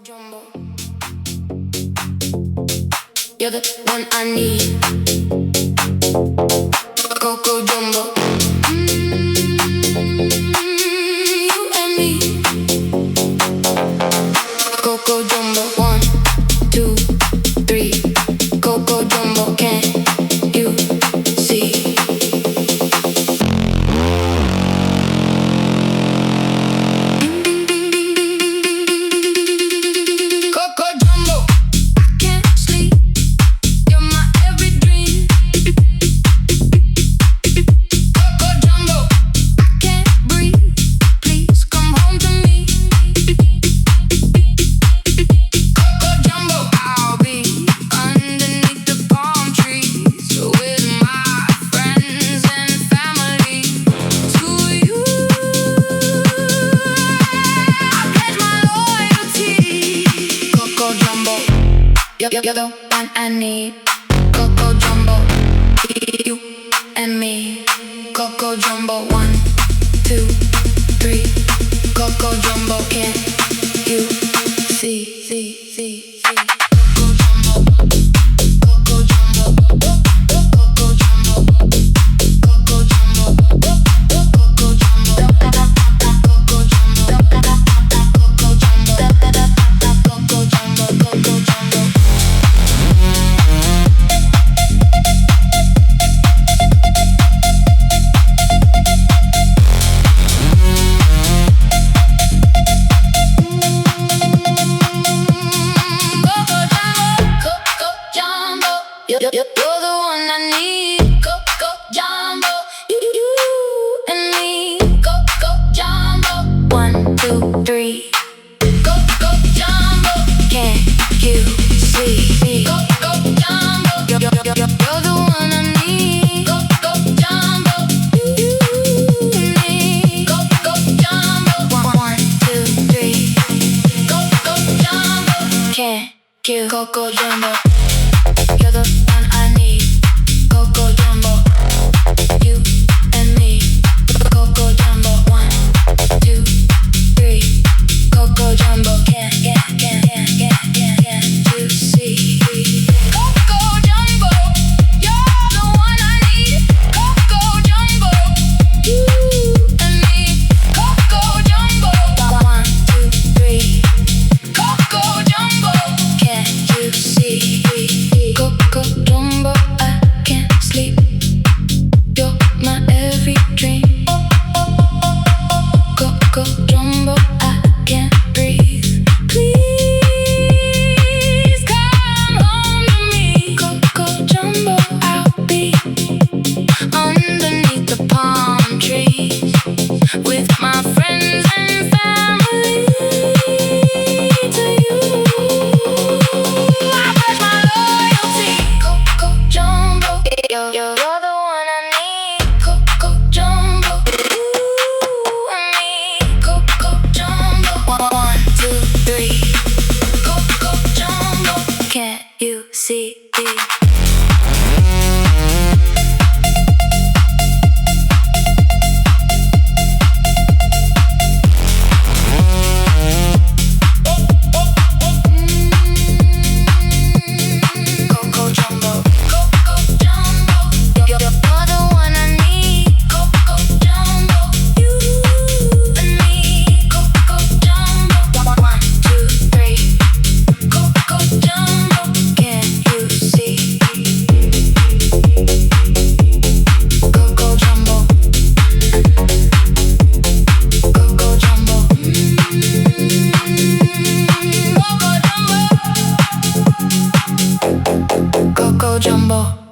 Jumbo, you're the one I need. Coco Jumbo, you and me. Coco Jumbo, 1, 2, 3. Coco Jumbo, can you see? You're the one I need. Coco Jumbo, you and me. Coco Jumbo, 1, 2, 3. Coco Jumbo, can you see? Coco Jumbo, Coco Jumbo, Coco Jumbo, Coco Jumbo, Coco Jumbo, Coco Jumbo, Coco Jumbo, Coco Jumbo. You're the one I need. Coco Jumbo, you and me. Coco Jumbo, 1, 2, 3. Coco Jumbo, can you see? Coco Jumbo, you're the one I need. Coco Jumbo, you and me. Coco Jumbo, 1, 2, 3. Coco Jumbo, can you? Coco Jumbo. You're the one I need. Coco Jumbo, you and me. Coco Jumbo, 1, 2, 3. Coco Jumbo, can you see? Coco Jumbo, you're the one I need. Coco Jumbo, you and me. Coco Jumbo, 1, 2, 3. Coco Jumbo, can you see? Coco Jumbo, I can't sleep. You're my every dream. Coco Jumbo, I can't breathe. Please come home to me. Coco Jumbo, I'll be underneath the palm trees with my friends and family. To you, I pledge my loyalty. Coco Jumbo, you're the one I need. Coco Jumbo, you and me. Coco Jumbo, 1, 2, 3. Coco Jumbo, can you see? Coco Jumbo, Coco Jumbo, you're the one I need. Coco Jumbo, you and me. Coco Jumbo, 1, 2, 3. Coco Jumbo, can you see? Coco Jumbo, Coco Jumbo, Coco Jumbo, Coco Jumbo.